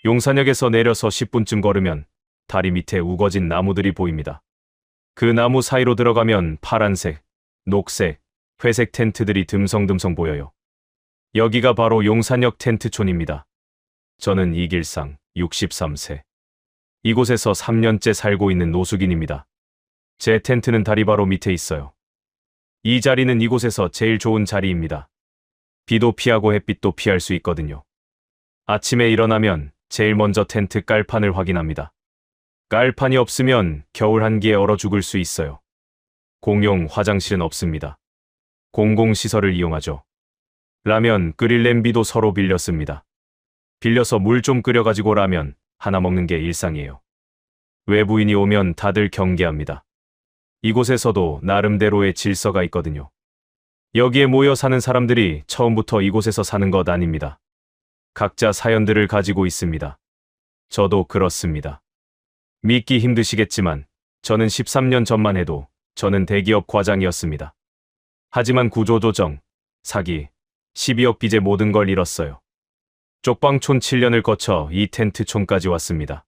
용산역에서 내려서 10분쯤 걸으면 다리 밑에 우거진 나무들이 보입니다. 그 나무 사이로 들어가면 파란색, 녹색, 회색 텐트들이 듬성듬성 보여요. 여기가 바로 용산역 텐트촌입니다. 저는 이길상 63세. 이곳에서 3년째 살고 있는 노숙인입니다. 제 텐트는 다리 바로 밑에 있어요. 이 자리는 이곳에서 제일 좋은 자리입니다. 비도 피하고 햇빛도 피할 수 있거든요. 아침에 일어나면 제일 먼저 텐트 깔판을 확인합니다. 깔판이 없으면 겨울 한기에 얼어 죽을 수 있어요. 공용 화장실은 없습니다. 공공시설을 이용하죠. 라면 끓일 냄비도 서로 빌렸습니다. 빌려서 물 좀 끓여가지고 라면 하나 먹는 게 일상이에요. 외부인이 오면 다들 경계합니다. 이곳에서도 나름대로의 질서가 있거든요. 여기에 모여 사는 사람들이 처음부터 이곳에서 사는 것 아닙니다. 각자 사연들을 가지고 있습니다. 저도 그렇습니다. 믿기 힘드시겠지만 저는 13년 전만 해도 저는 대기업 과장이었습니다. 하지만 구조조정, 사기, 12억 빚의 모든 걸 잃었어요. 쪽방촌 7년을 거쳐 이 텐트촌까지 왔습니다.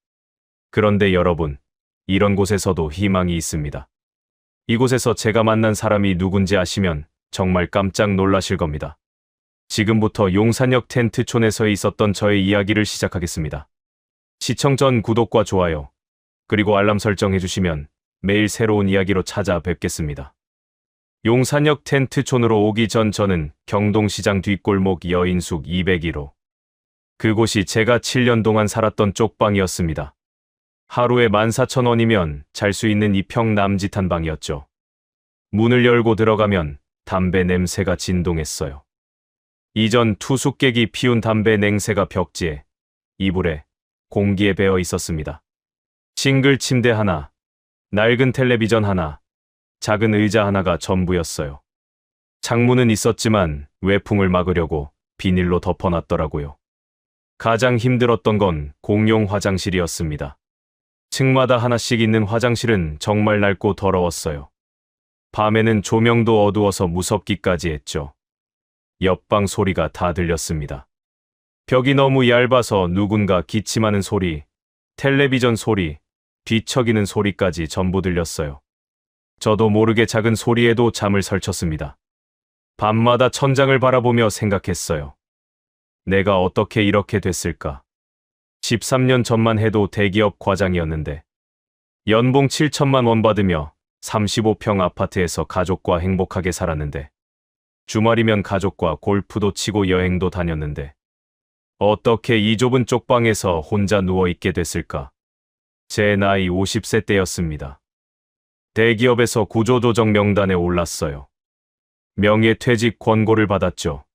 그런데 여러분, 이런 곳에서도 희망이 있습니다. 이곳에서 제가 만난 사람이 누군지 아시면 정말 깜짝 놀라실 겁니다. 지금부터 용산역 텐트촌에서 있었던 저의 이야기를 시작하겠습니다. 시청 전 구독과 좋아요, 그리고 알람 설정해주시면 매일 새로운 이야기로 찾아뵙겠습니다. 용산역 텐트촌으로 오기 전 저는 경동시장 뒷골목 여인숙 201호. 그곳이 제가 7년 동안 살았던 쪽방이었습니다. 하루에 14,000원이면 잘 수 있는 2평 남짓한 방이었죠. 문을 열고 들어가면 담배 냄새가 진동했어요. 이전 투숙객이 피운 담배 냉새가 벽지에, 이불에, 공기에 배어 있었습니다. 싱글 침대 하나, 낡은 텔레비전 하나, 작은 의자 하나가 전부였어요. 창문은 있었지만 외풍을 막으려고 비닐로 덮어놨더라고요. 가장 힘들었던 건 공용 화장실이었습니다. 층마다 하나씩 있는 화장실은 정말 낡고 더러웠어요. 밤에는 조명도 어두워서 무섭기까지 했죠. 옆방 소리가 다 들렸습니다. 벽이 너무 얇아서 누군가 기침하는 소리, 텔레비전 소리, 뒤척이는 소리까지 전부 들렸어요. 저도 모르게 작은 소리에도 잠을 설쳤습니다. 밤마다 천장을 바라보며 생각했어요. 내가 어떻게 이렇게 됐을까? 13년 전만 해도 대기업 과장이었는데 연봉 7천만 원 받으며 35평 아파트에서 가족과 행복하게 살았는데 주말이면 가족과 골프도 치고 여행도 다녔는데 어떻게 이 좁은 쪽방에서 혼자 누워있게 됐을까? 제 나이 50세 때였습니다. 대기업에서 구조조정 명단에 올랐어요. 명예퇴직 권고를 받았죠.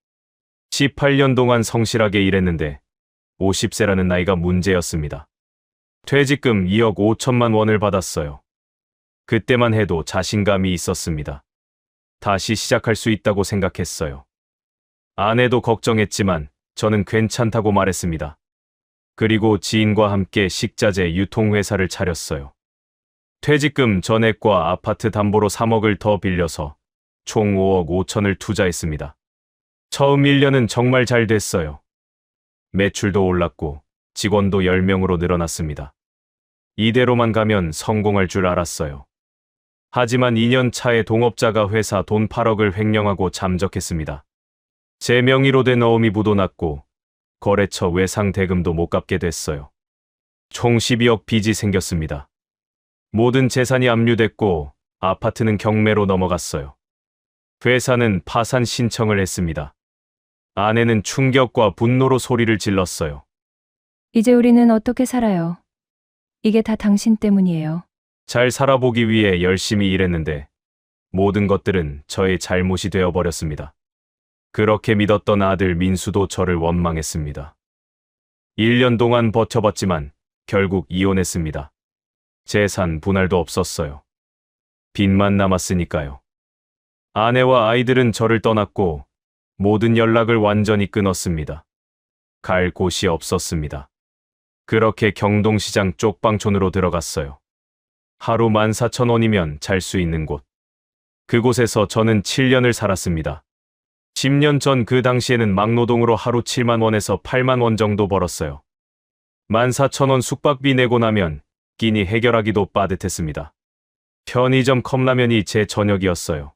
18년 동안 성실하게 일했는데 50세라는 나이가 문제였습니다. 퇴직금 2억 5천만 원을 받았어요. 그때만 해도 자신감이 있었습니다. 다시 시작할 수 있다고 생각했어요. 아내도 걱정했지만 저는 괜찮다고 말했습니다. 그리고 지인과 함께 식자재 유통회사를 차렸어요. 퇴직금 전액과 아파트 담보로 3억을 더 빌려서 총 5억 5천을 투자했습니다. 처음 1년은 정말 잘 됐어요. 매출도 올랐고 직원도 10명으로 늘어났습니다. 이대로만 가면 성공할 줄 알았어요. 하지만 2년 차에 동업자가 회사 돈 8억을 횡령하고 잠적했습니다. 제 명의로 된 어음이부도 났고 거래처 외상 대금도 못 갚게 됐어요. 총 12억 빚이 생겼습니다. 모든 재산이 압류됐고 아파트는 경매로 넘어갔어요. 회사는 파산 신청을 했습니다. 아내는 충격과 분노로 소리를 질렀어요. 이제 우리는 어떻게 살아요? 이게 다 당신 때문이에요. 잘 살아보기 위해 열심히 일했는데 모든 것들은 저의 잘못이 되어버렸습니다. 그렇게 믿었던 아들 민수도 저를 원망했습니다. 1년 동안 버텨봤지만 결국 이혼했습니다. 재산 분할도 없었어요. 빚만 남았으니까요. 아내와 아이들은 저를 떠났고 모든 연락을 완전히 끊었습니다. 갈 곳이 없었습니다. 그렇게 경동시장 쪽방촌으로 들어갔어요. 하루 14,000원이면 잘 수 있는 곳. 그곳에서 저는 7년을 살았습니다. 10년 전 그 당시에는 막노동으로 하루 7만 원에서 8만 원 정도 벌었어요. 14,000원 숙박비 내고 나면 끼니 해결하기도 빠듯했습니다. 편의점 컵라면이 제 저녁이었어요.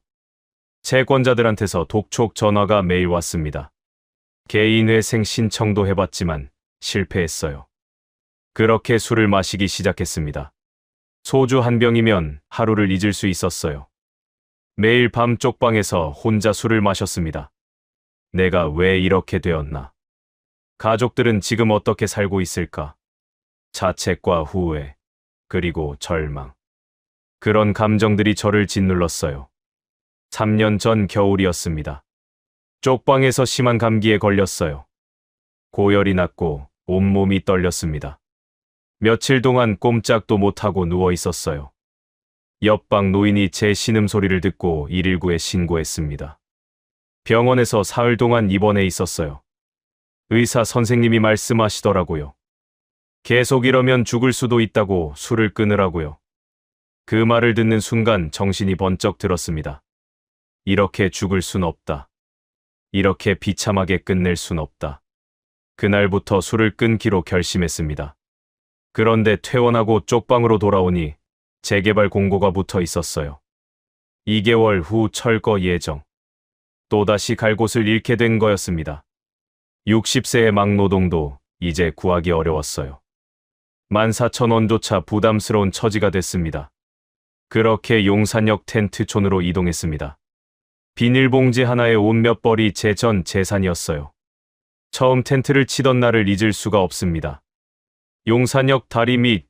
채권자들한테서 독촉 전화가 매일 왔습니다. 개인회생 신청도 해봤지만 실패했어요. 그렇게 술을 마시기 시작했습니다. 소주 한 병이면 하루를 잊을 수 있었어요. 매일 밤 쪽방에서 혼자 술을 마셨습니다. 내가 왜 이렇게 되었나? 가족들은 지금 어떻게 살고 있을까? 자책과 후회, 그리고 절망. 그런 감정들이 저를 짓눌렀어요. 3년 전 겨울이었습니다. 쪽방에서 심한 감기에 걸렸어요. 고열이 났고 온몸이 떨렸습니다. 며칠 동안 꼼짝도 못하고 누워 있었어요. 옆방 노인이 제 신음소리를 듣고 119에 신고했습니다. 병원에서 사흘 동안 입원해 있었어요. 의사 선생님이 말씀하시더라고요. 계속 이러면 죽을 수도 있다고 술을 끊으라고요. 그 말을 듣는 순간 정신이 번쩍 들었습니다. 이렇게 죽을 순 없다. 이렇게 비참하게 끝낼 순 없다. 그날부터 술을 끊기로 결심했습니다. 그런데 퇴원하고 쪽방으로 돌아오니 재개발 공고가 붙어 있었어요. 2개월 후 철거 예정. 또다시 갈 곳을 잃게 된 거였습니다. 60세의 막노동도 이제 구하기 어려웠어요. 14,000원조차 부담스러운 처지가 됐습니다. 그렇게 용산역 텐트촌으로 이동했습니다. 비닐봉지 하나에 옷 몇 벌이 제 전 재산이었어요. 처음 텐트를 치던 날을 잊을 수가 없습니다. 용산역 다리 밑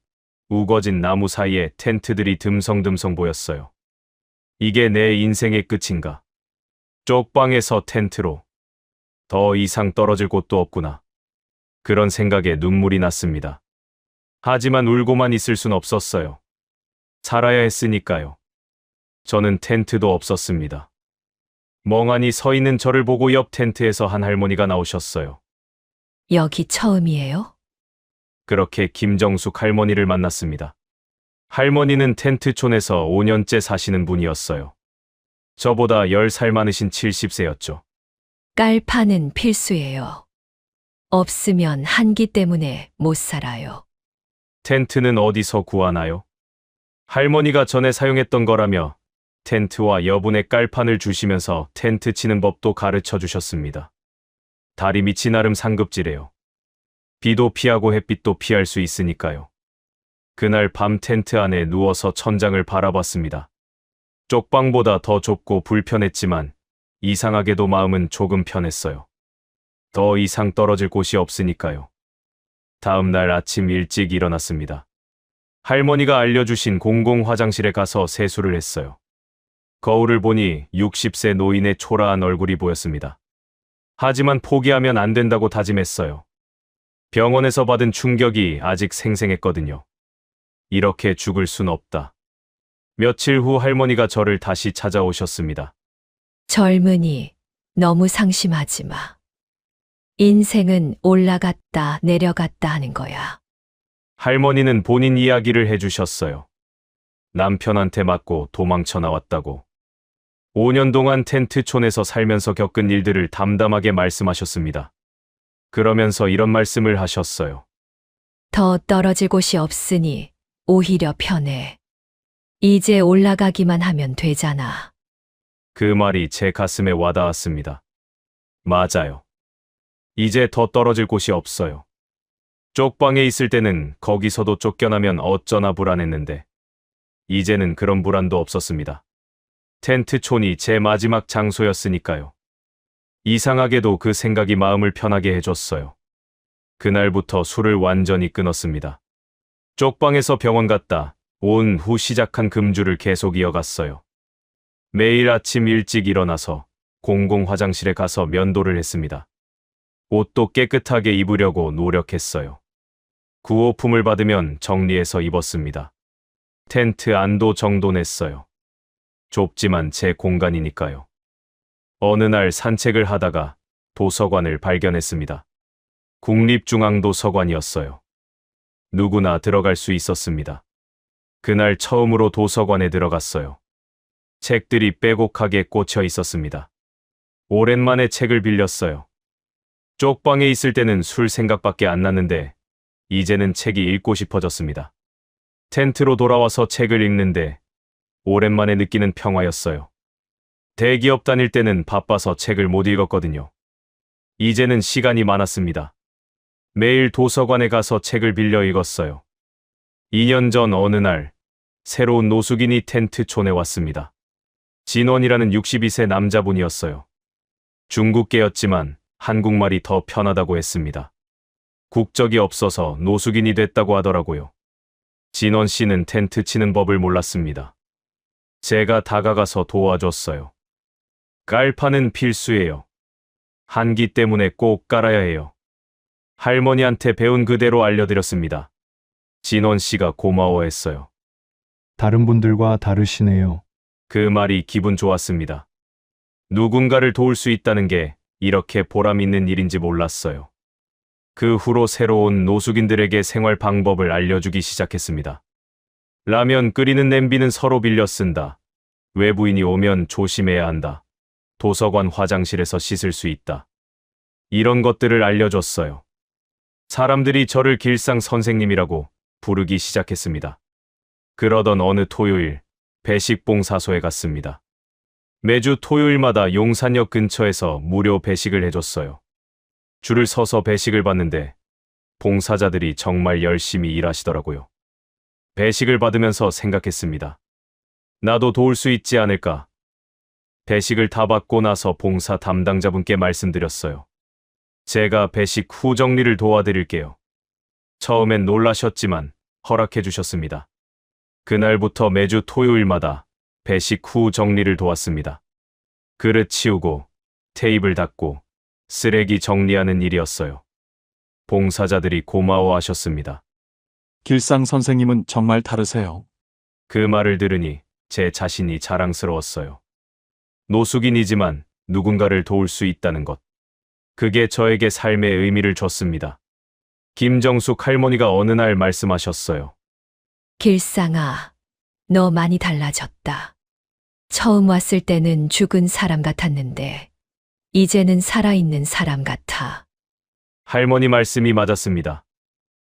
우거진 나무 사이에 텐트들이 듬성듬성 보였어요. 이게 내 인생의 끝인가? 쪽방에서 텐트로. 더 이상 떨어질 곳도 없구나. 그런 생각에 눈물이 났습니다. 하지만 울고만 있을 순 없었어요. 살아야 했으니까요. 저는 텐트도 없었습니다. 멍하니 서 있는 저를 보고 옆 텐트에서 한 할머니가 나오셨어요. 여기 처음이에요? 그렇게 김정숙 할머니를 만났습니다. 할머니는 텐트촌에서 5년째 사시는 분이었어요. 저보다 10살 많으신 70세였죠. 깔판은 필수예요. 없으면 한기 때문에 못 살아요. 텐트는 어디서 구하나요? 할머니가 전에 사용했던 거라며 텐트와 여분의 깔판을 주시면서 텐트 치는 법도 가르쳐 주셨습니다. 다리 밑이 나름 상급지래요. 비도 피하고 햇빛도 피할 수 있으니까요. 그날 밤 텐트 안에 누워서 천장을 바라봤습니다. 쪽방보다 더 좁고 불편했지만 이상하게도 마음은 조금 편했어요. 더 이상 떨어질 곳이 없으니까요. 다음 날 아침 일찍 일어났습니다. 할머니가 알려주신 공공 화장실에 가서 세수를 했어요. 거울을 보니 60세 노인의 초라한 얼굴이 보였습니다. 하지만 포기하면 안 된다고 다짐했어요. 병원에서 받은 충격이 아직 생생했거든요. 이렇게 죽을 순 없다. 며칠 후 할머니가 저를 다시 찾아오셨습니다. 젊은이, 너무 상심하지 마. 인생은 올라갔다 내려갔다 하는 거야. 할머니는 본인 이야기를 해주셨어요. 남편한테 맞고 도망쳐 나왔다고. 5년 동안 텐트촌에서 살면서 겪은 일들을 담담하게 말씀하셨습니다. 그러면서 이런 말씀을 하셨어요. 더 떨어질 곳이 없으니 오히려 편해. 이제 올라가기만 하면 되잖아. 그 말이 제 가슴에 와닿았습니다. 맞아요. 이제 더 떨어질 곳이 없어요. 쪽방에 있을 때는 거기서도 쫓겨나면 어쩌나 불안했는데 이제는 그런 불안도 없었습니다. 텐트촌이 제 마지막 장소였으니까요. 이상하게도 그 생각이 마음을 편하게 해줬어요. 그날부터 술을 완전히 끊었습니다. 쪽방에서 병원 갔다 온 후 시작한 금주를 계속 이어갔어요. 매일 아침 일찍 일어나서 공공 화장실에 가서 면도를 했습니다. 옷도 깨끗하게 입으려고 노력했어요. 구호품을 받으면 정리해서 입었습니다. 텐트 안도 정돈했어요. 좁지만 제 공간이니까요. 어느 날 산책을 하다가 도서관을 발견했습니다. 국립중앙도서관이었어요. 누구나 들어갈 수 있었습니다. 그날 처음으로 도서관에 들어갔어요. 책들이 빼곡하게 꽂혀 있었습니다. 오랜만에 책을 빌렸어요. 쪽방에 있을 때는 술 생각밖에 안 났는데 이제는 책이 읽고 싶어졌습니다. 텐트로 돌아와서 책을 읽는데 오랜만에 느끼는 평화였어요. 대기업 다닐 때는 바빠서 책을 못 읽었거든요. 이제는 시간이 많았습니다. 매일 도서관에 가서 책을 빌려 읽었어요. 2년 전 어느 날 새로운 노숙인이 텐트촌에 왔습니다. 진원이라는 62세 남자분이었어요. 중국계였지만 한국말이 더 편하다고 했습니다. 국적이 없어서 노숙인이 됐다고 하더라고요. 진원 씨는 텐트 치는 법을 몰랐습니다. 제가 다가가서 도와줬어요. 깔판은 필수예요. 한기 때문에 꼭 깔아야 해요. 할머니한테 배운 그대로 알려드렸습니다. 진원 씨가 고마워했어요. 다른 분들과 다르시네요. 그 말이 기분 좋았습니다. 누군가를 도울 수 있다는 게 이렇게 보람 있는 일인지 몰랐어요. 그 후로 새로운 노숙인들에게 생활 방법을 알려주기 시작했습니다. 라면 끓이는 냄비는 서로 빌려 쓴다. 외부인이 오면 조심해야 한다. 도서관 화장실에서 씻을 수 있다. 이런 것들을 알려줬어요. 사람들이 저를 길상 선생님이라고 부르기 시작했습니다. 그러던 어느 토요일, 배식 봉사소에 갔습니다. 매주 토요일마다 용산역 근처에서 무료 배식을 해줬어요. 줄을 서서 배식을 받는데 봉사자들이 정말 열심히 일하시더라고요. 배식을 받으면서 생각했습니다. 나도 도울 수 있지 않을까? 배식을 다 받고 나서 봉사 담당자분께 말씀드렸어요. 제가 배식 후 정리를 도와드릴게요. 처음엔 놀라셨지만 허락해 주셨습니다. 그날부터 매주 토요일마다 배식 후 정리를 도왔습니다. 그릇 치우고 테이블 닦고 쓰레기 정리하는 일이었어요. 봉사자들이 고마워하셨습니다. 길상 선생님은 정말 다르세요. 그 말을 들으니 제 자신이 자랑스러웠어요. 노숙인이지만 누군가를 도울 수 있다는 것. 그게 저에게 삶의 의미를 줬습니다. 김정숙 할머니가 어느 날 말씀하셨어요. 길상아, 너 많이 달라졌다. 처음 왔을 때는 죽은 사람 같았는데, 이제는 살아있는 사람 같아. 할머니 말씀이 맞았습니다.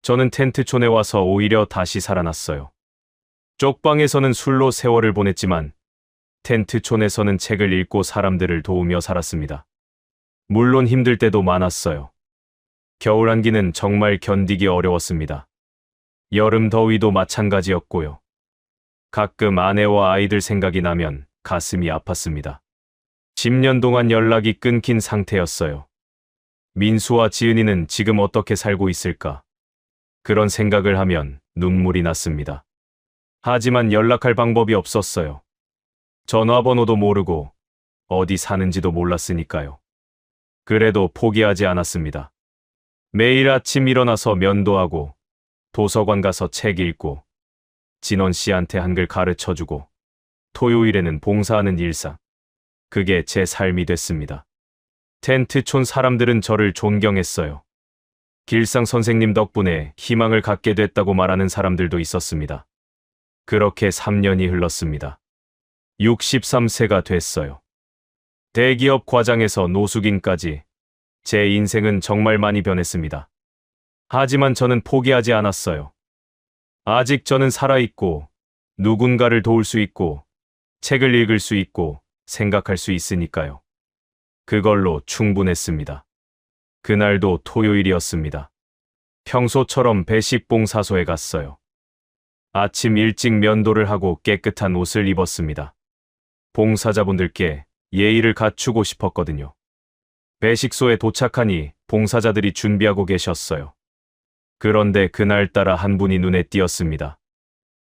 저는 텐트촌에 와서 오히려 다시 살아났어요. 쪽방에서는 술로 세월을 보냈지만 텐트촌에서는 책을 읽고 사람들을 도우며 살았습니다. 물론 힘들 때도 많았어요. 겨울 한기는 정말 견디기 어려웠습니다. 여름 더위도 마찬가지였고요. 가끔 아내와 아이들 생각이 나면 가슴이 아팠습니다. 10년 동안 연락이 끊긴 상태였어요. 민수와 지은이는 지금 어떻게 살고 있을까? 그런 생각을 하면 눈물이 났습니다. 하지만 연락할 방법이 없었어요. 전화번호도 모르고 어디 사는지도 몰랐으니까요. 그래도 포기하지 않았습니다. 매일 아침 일어나서 면도하고 도서관 가서 책 읽고 진원 씨한테 한글 가르쳐주고 토요일에는 봉사하는 일상. 그게 제 삶이 됐습니다. 텐트촌 사람들은 저를 존경했어요. 길상 선생님 덕분에 희망을 갖게 됐다고 말하는 사람들도 있었습니다. 그렇게 3년이 흘렀습니다. 63세가 됐어요. 대기업 과장에서 노숙인까지 제 인생은 정말 많이 변했습니다. 하지만 저는 포기하지 않았어요. 아직 저는 살아있고 누군가를 도울 수 있고 책을 읽을 수 있고 생각할 수 있으니까요. 그걸로 충분했습니다. 그날도 토요일이었습니다. 평소처럼 배식 봉사소에 갔어요. 아침 일찍 면도를 하고 깨끗한 옷을 입었습니다. 봉사자분들께 예의를 갖추고 싶었거든요. 배식소에 도착하니 봉사자들이 준비하고 계셨어요. 그런데 그날따라 한 분이 눈에 띄었습니다.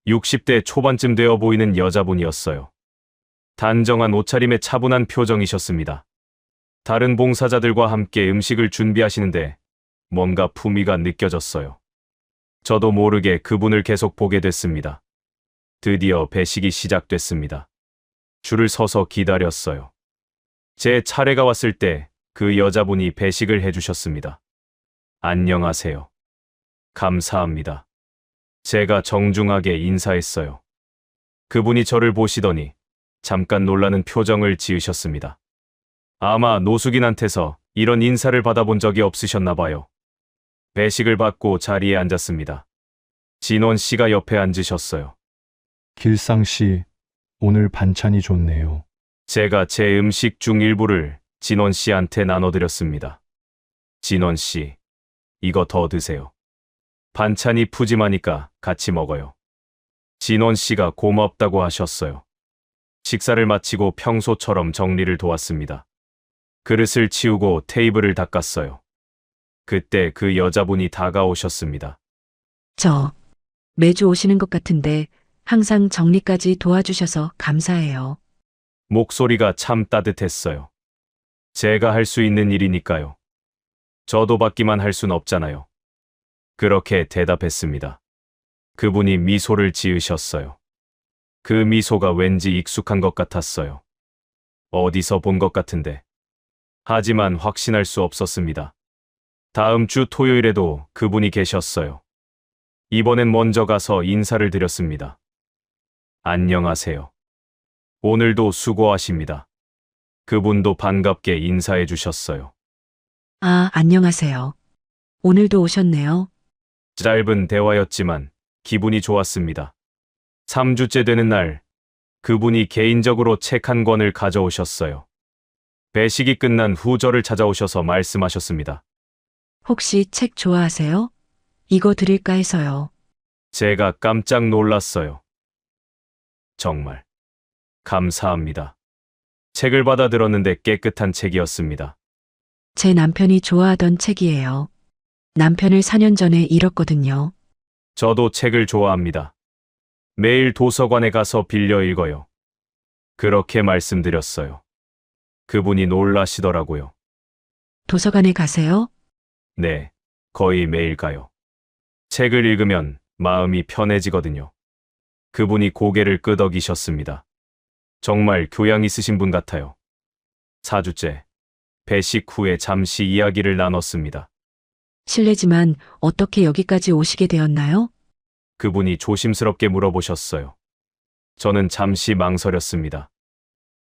60대 초반쯤 되어 보이는 여자분이었어요. 단정한 옷차림에 차분한 표정이셨습니다. 다른 봉사자들과 함께 음식을 준비하시는데 뭔가 품위가 느껴졌어요. 저도 모르게 그분을 계속 보게 됐습니다. 드디어 배식이 시작됐습니다. 줄을 서서 기다렸어요. 제 차례가 왔을 때 그 여자분이 배식을 해주셨습니다. 안녕하세요. 감사합니다. 제가 정중하게 인사했어요. 그분이 저를 보시더니 잠깐 놀라는 표정을 지으셨습니다. 아마 노숙인한테서 이런 인사를 받아본 적이 없으셨나 봐요. 배식을 받고 자리에 앉았습니다. 진원 씨가 옆에 앉으셨어요. 길상 씨, 오늘 반찬이 좋네요. 제가 제 음식 중 일부를 진원 씨한테 나눠드렸습니다. 진원 씨, 이거 더 드세요. 반찬이 푸짐하니까 같이 먹어요. 진원 씨가 고맙다고 하셨어요. 식사를 마치고 평소처럼 정리를 도왔습니다. 그릇을 치우고 테이블을 닦았어요. 그때 그 여자분이 다가오셨습니다. 저 매주 오시는 것 같은데 항상 정리까지 도와주셔서 감사해요. 목소리가 참 따뜻했어요. 제가 할 수 있는 일이니까요. 저도 받기만 할 순 없잖아요. 그렇게 대답했습니다. 그분이 미소를 지으셨어요. 그 미소가 왠지 익숙한 것 같았어요. 어디서 본 것 같은데. 하지만 확신할 수 없었습니다. 다음 주 토요일에도 그분이 계셨어요. 이번엔 먼저 가서 인사를 드렸습니다. 안녕하세요. 오늘도 수고하십니다. 그분도 반갑게 인사해 주셨어요. 아, 안녕하세요. 오늘도 오셨네요. 짧은 대화였지만 기분이 좋았습니다. 3주째 되는 날, 그분이 개인적으로 책 한 권을 가져오셨어요. 배식이 끝난 후 저를 찾아오셔서 말씀하셨습니다. 혹시 책 좋아하세요? 이거 드릴까 해서요. 제가 깜짝 놀랐어요. 정말 감사합니다. 책을 받아 들었는데 깨끗한 책이었습니다. 제 남편이 좋아하던 책이에요. 남편을 4년 전에 잃었거든요. 저도 책을 좋아합니다. 매일 도서관에 가서 빌려 읽어요. 그렇게 말씀드렸어요. 그분이 놀라시더라고요. 도서관에 가세요? 네, 거의 매일 가요. 책을 읽으면 마음이 편해지거든요. 그분이 고개를 끄덕이셨습니다. 정말 교양 있으신 분 같아요. 4주째, 배식 후에 잠시 이야기를 나눴습니다. 실례지만 어떻게 여기까지 오시게 되었나요? 그분이 조심스럽게 물어보셨어요. 저는 잠시 망설였습니다.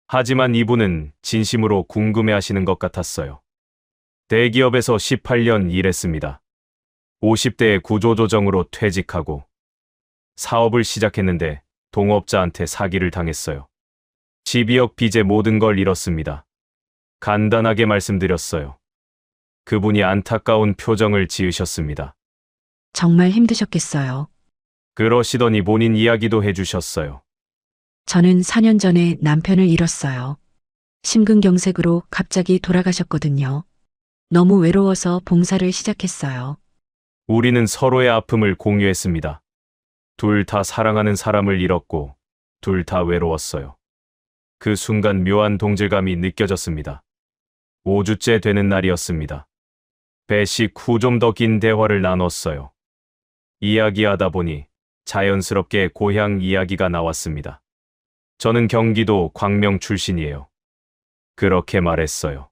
하지만 이분은 진심으로 궁금해 하시는 것 같았어요. 대기업에서 18년 일했습니다. 50대에 구조조정으로 퇴직하고 사업을 시작했는데 동업자한테 사기를 당했어요. 집이역 빚에 모든 걸 잃었습니다. 간단하게 말씀드렸어요. 그분이 안타까운 표정을 지으셨습니다. 정말 힘드셨겠어요. 그러시더니 본인 이야기도 해주셨어요. 저는 4년 전에 남편을 잃었어요. 심근경색으로 갑자기 돌아가셨거든요. 너무 외로워서 봉사를 시작했어요. 우리는 서로의 아픔을 공유했습니다. 둘 다 사랑하는 사람을 잃었고 둘 다 외로웠어요. 그 순간 묘한 동질감이 느껴졌습니다. 5주째 되는 날이었습니다. 배식 후 좀 더 긴 대화를 나눴어요. 이야기하다 보니 자연스럽게 고향 이야기가 나왔습니다. 저는 경기도 광명 출신이에요. 그렇게 말했어요.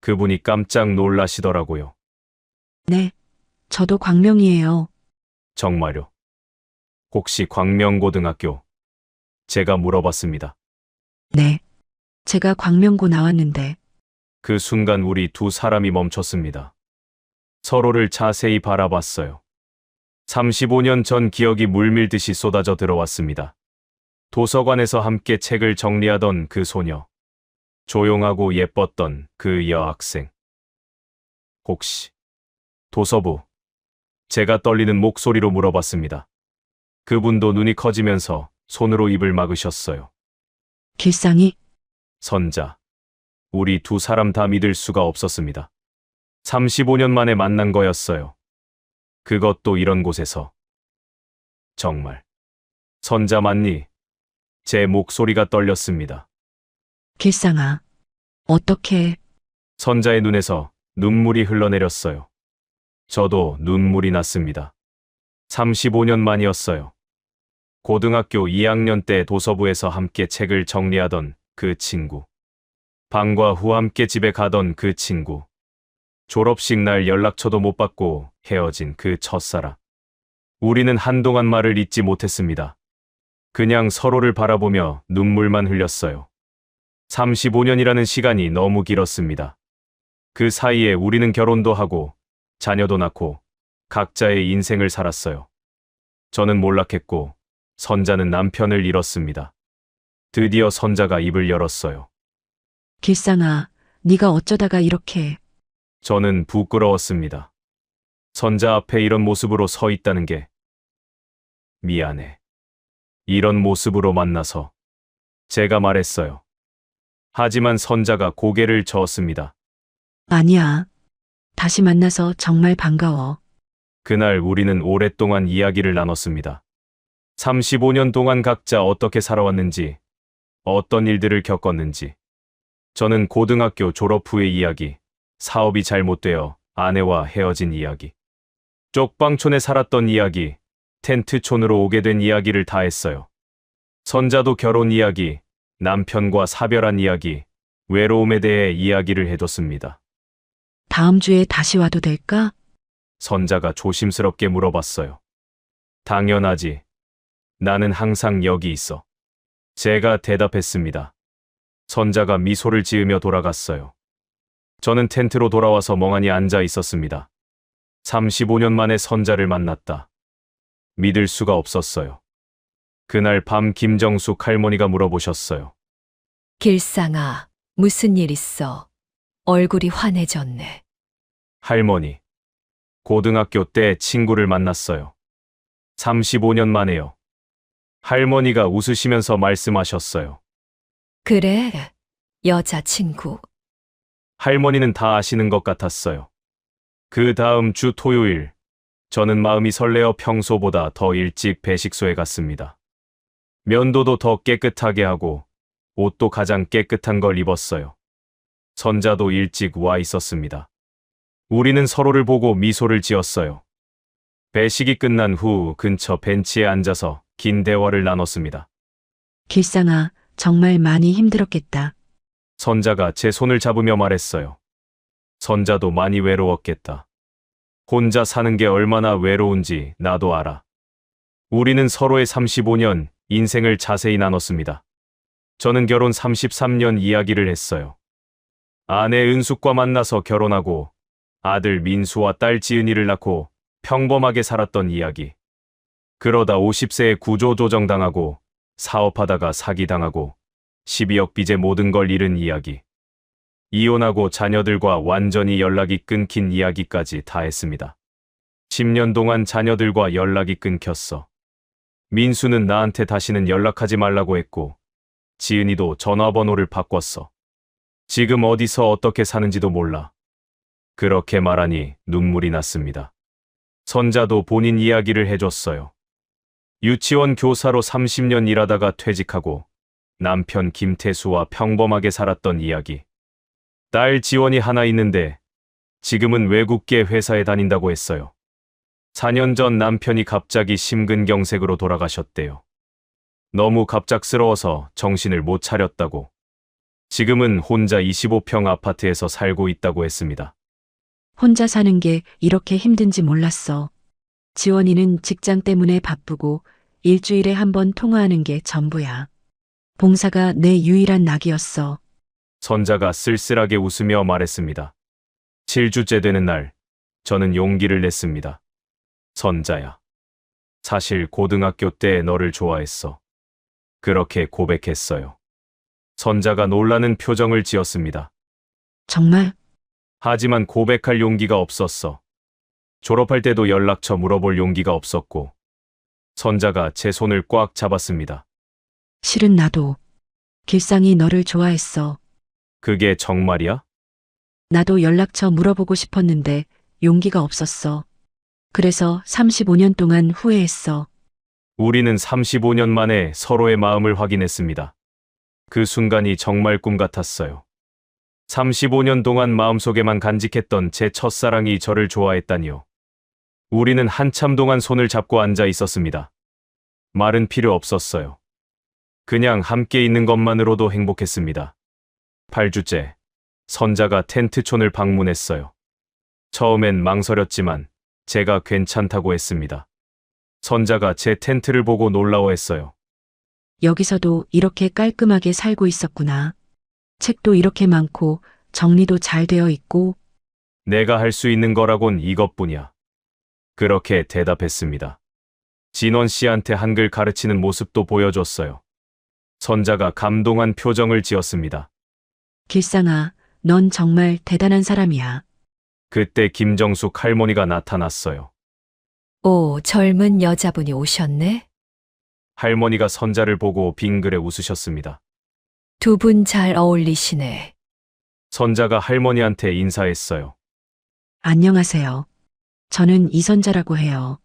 그분이 깜짝 놀라시더라고요. 네, 저도 광명이에요. 정말요? 혹시 광명고등학교? 제가 물어봤습니다. 네, 제가 광명고 나왔는데 그 순간 우리 두 사람이 멈췄습니다. 서로를 자세히 바라봤어요. 35년 전 기억이 물밀듯이 쏟아져 들어왔습니다. 도서관에서 함께 책을 정리하던 그 소녀. 조용하고 예뻤던 그 여학생. 혹시 도서부? 제가 떨리는 목소리로 물어봤습니다. 그분도 눈이 커지면서 손으로 입을 막으셨어요. 길상이 선자. 우리 두 사람 다 믿을 수가 없었습니다. 35년 만에 만난 거였어요. 그것도 이런 곳에서. 정말. 선자 맞니? 제 목소리가 떨렸습니다. 길상아, 어떻게 선자의 눈에서 눈물이 흘러내렸어요. 저도 눈물이 났습니다. 35년 만이었어요. 고등학교 2학년 때 도서부에서 함께 책을 정리하던 그 친구. 방과 후 함께 집에 가던 그 친구. 졸업식 날 연락처도 못 받고 헤어진 그 첫사랑. 우리는 한동안 말을 잇지 못했습니다. 그냥 서로를 바라보며 눈물만 흘렸어요. 35년이라는 시간이 너무 길었습니다. 그 사이에 우리는 결혼도 하고 자녀도 낳고 각자의 인생을 살았어요. 저는 몰락했고 선자는 남편을 잃었습니다. 드디어 선자가 입을 열었어요. 길상아, 네가 어쩌다가 이렇게. 저는 부끄러웠습니다. 선자 앞에 이런 모습으로 서 있다는 게 미안해. 이런 모습으로 만나서 제가 말했어요. 하지만 선자가 고개를 저었습니다. 아니야. 다시 만나서 정말 반가워. 그날 우리는 오랫동안 이야기를 나눴습니다. 35년 동안 각자 어떻게 살아왔는지, 어떤 일들을 겪었는지. 저는 고등학교 졸업 후의 이야기, 사업이 잘못되어 아내와 헤어진 이야기, 쪽방촌에 살았던 이야기, 텐트촌으로 오게 된 이야기를 다 했어요. 선자도 결혼 이야기, 남편과 사별한 이야기, 외로움에 대해 이야기를 해줬습니다. 다음 주에 다시 와도 될까? 선자가 조심스럽게 물어봤어요. 당연하지. 나는 항상 여기 있어. 제가 대답했습니다. 선자가 미소를 지으며 돌아갔어요. 저는 텐트로 돌아와서 멍하니 앉아 있었습니다. 35년 만에 선자를 만났다. 믿을 수가 없었어요. 그날 밤 김정숙 할머니가 물어보셨어요. 길상아, 무슨 일 있어? 얼굴이 환해졌네. 할머니, 고등학교 때 친구를 만났어요. 35년 만에요. 할머니가 웃으시면서 말씀하셨어요. 그래, 여자친구. 할머니는 다 아시는 것 같았어요. 그 다음 주 토요일, 저는 마음이 설레어 평소보다 더 일찍 배식소에 갔습니다. 면도도 더 깨끗하게 하고 옷도 가장 깨끗한 걸 입었어요. 선자도 일찍 와 있었습니다. 우리는 서로를 보고 미소를 지었어요. 배식이 끝난 후 근처 벤치에 앉아서 긴 대화를 나눴습니다. 길상아, 정말 많이 힘들었겠다. 선자가 제 손을 잡으며 말했어요. 선자도 많이 외로웠겠다. 혼자 사는 게 얼마나 외로운지 나도 알아. 우리는 서로의 35년 인생을 자세히 나눴습니다. 저는 결혼 33년 이야기를 했어요. 아내 은숙과 만나서 결혼하고 아들 민수와 딸 지은이를 낳고 평범하게 살았던 이야기. 그러다 50세에 구조조정당하고 사업하다가 사기당하고 12억 빚에 모든 걸 잃은 이야기. 이혼하고 자녀들과 완전히 연락이 끊긴 이야기까지 다 했습니다. 10년 동안 자녀들과 연락이 끊겼어. 민수는 나한테 다시는 연락하지 말라고 했고 지은이도 전화번호를 바꿨어. 지금 어디서 어떻게 사는지도 몰라. 그렇게 말하니 눈물이 났습니다. 선자도 본인 이야기를 해줬어요. 유치원 교사로 30년 일하다가 퇴직하고 남편 김태수와 평범하게 살았던 이야기. 딸 지원이 하나 있는데 지금은 외국계 회사에 다닌다고 했어요. 4년 전 남편이 갑자기 심근경색으로 돌아가셨대요. 너무 갑작스러워서 정신을 못 차렸다고. 지금은 혼자 25평 아파트에서 살고 있다고 했습니다. 혼자 사는 게 이렇게 힘든지 몰랐어. 지원이는 직장 때문에 바쁘고 일주일에 한 번 통화하는 게 전부야. 봉사가 내 유일한 낙이었어. 선자가 쓸쓸하게 웃으며 말했습니다. 7주째 되는 날, 저는 용기를 냈습니다. 선자야. 사실 고등학교 때 너를 좋아했어. 그렇게 고백했어요. 선자가 놀라는 표정을 지었습니다. 정말? 하지만 고백할 용기가 없었어. 졸업할 때도 연락처 물어볼 용기가 없었고, 선자가 제 손을 꽉 잡았습니다. 실은 나도. 길상이 너를 좋아했어. 그게 정말이야? 나도 연락처 물어보고 싶었는데 용기가 없었어. 그래서 35년 동안 후회했어. 우리는 35년 만에 서로의 마음을 확인했습니다. 그 순간이 정말 꿈 같았어요. 35년 동안 마음속에만 간직했던 제 첫사랑이 저를 좋아했다니요. 우리는 한참 동안 손을 잡고 앉아 있었습니다. 말은 필요 없었어요. 그냥 함께 있는 것만으로도 행복했습니다. 8주째, 선자가 텐트촌을 방문했어요. 처음엔 망설였지만 제가 괜찮다고 했습니다. 선자가 제 텐트를 보고 놀라워했어요. 여기서도 이렇게 깔끔하게 살고 있었구나. 책도 이렇게 많고 정리도 잘 되어 있고. 내가 할 수 있는 거라곤 이것뿐이야. 그렇게 대답했습니다. 진원 씨한테 한글 가르치는 모습도 보여줬어요. 선자가 감동한 표정을 지었습니다. 길상아, 넌 정말 대단한 사람이야. 그때 김정숙 할머니가 나타났어요. 오, 젊은 여자분이 오셨네? 할머니가 선자를 보고 빙그레 웃으셨습니다. 두 분 잘 어울리시네. 선자가 할머니한테 인사했어요. 안녕하세요. 저는 이선자라고 해요.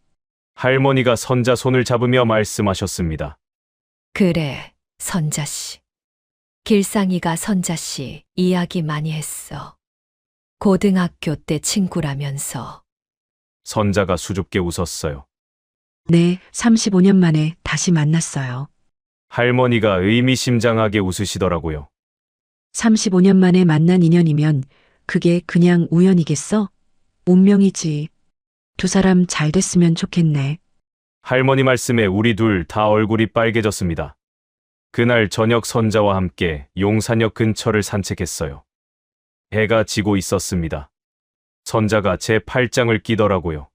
할머니가 선자 손을 잡으며 말씀하셨습니다. 그래, 선자씨. 길상이가 선자씨 이야기 많이 했어. 고등학교 때 친구라면서. 선자가 수줍게 웃었어요. 네, 35년 만에 다시 만났어요. 할머니가 의미심장하게 웃으시더라고요. 35년 만에 만난 인연이면 그게 그냥 우연이겠어? 운명이지. 두 사람 잘 됐으면 좋겠네. 할머니 말씀에 우리 둘 다 얼굴이 빨개졌습니다. 그날 저녁 선자와 함께 용산역 근처를 산책했어요. 해가 지고 있었습니다. 선자가 제 팔짱을 끼더라고요.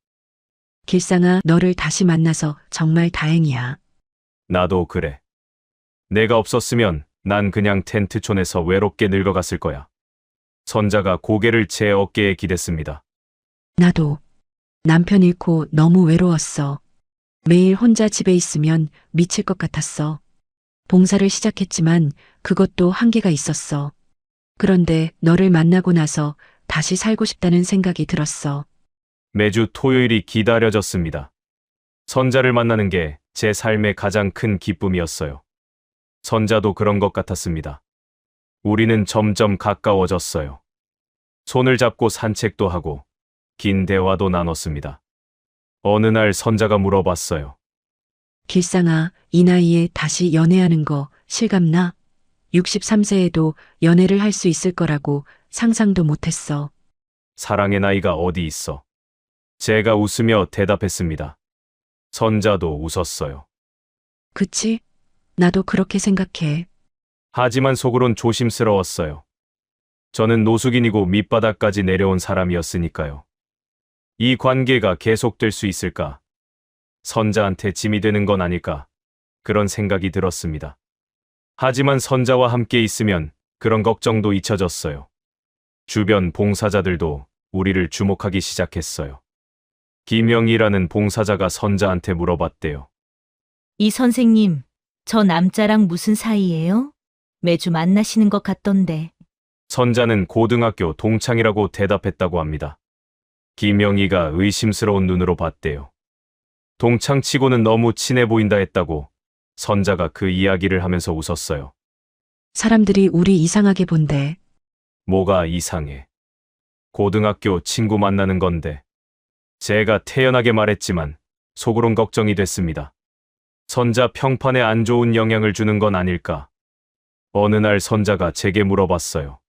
길상아, 너를 다시 만나서 정말 다행이야. 나도 그래. 내가 없었으면 난 그냥 텐트촌에서 외롭게 늙어갔을 거야. 선자가 고개를 제 어깨에 기댔습니다. 나도. 남편 잃고 너무 외로웠어. 매일 혼자 집에 있으면 미칠 것 같았어. 봉사를 시작했지만 그것도 한계가 있었어. 그런데 너를 만나고 나서 다시 살고 싶다는 생각이 들었어. 매주 토요일이 기다려졌습니다. 선자를 만나는 게 제 삶의 가장 큰 기쁨이었어요. 선자도 그런 것 같았습니다. 우리는 점점 가까워졌어요. 손을 잡고 산책도 하고 긴 대화도 나눴습니다. 어느 날 선자가 물어봤어요. 길상아, 이 나이에 다시 연애하는 거 실감나? 63세에도 연애를 할 수 있을 거라고 상상도 못했어. 사랑의 나이가 어디 있어? 제가 웃으며 대답했습니다. 선자도 웃었어요. 그치? 나도 그렇게 생각해. 하지만 속으론 조심스러웠어요. 저는 노숙인이고 밑바닥까지 내려온 사람이었으니까요. 이 관계가 계속될 수 있을까? 선자한테 짐이 되는 건 아닐까? 그런 생각이 들었습니다. 하지만 선자와 함께 있으면 그런 걱정도 잊혀졌어요. 주변 봉사자들도 우리를 주목하기 시작했어요. 김영희라는 봉사자가 선자한테 물어봤대요. 이 선생님, 저 남자랑 무슨 사이예요? 매주 만나시는 것 같던데. 선자는 고등학교 동창이라고 대답했다고 합니다. 김영희가 의심스러운 눈으로 봤대요. 동창치고는 너무 친해 보인다 했다고 선자가 그 이야기를 하면서 웃었어요. 사람들이 우리 이상하게 본대. 뭐가 이상해. 고등학교 친구 만나는 건데. 제가 태연하게 말했지만 속으론 걱정이 됐습니다. 선자 평판에 안 좋은 영향을 주는 건 아닐까. 어느 날 선자가 제게 물어봤어요.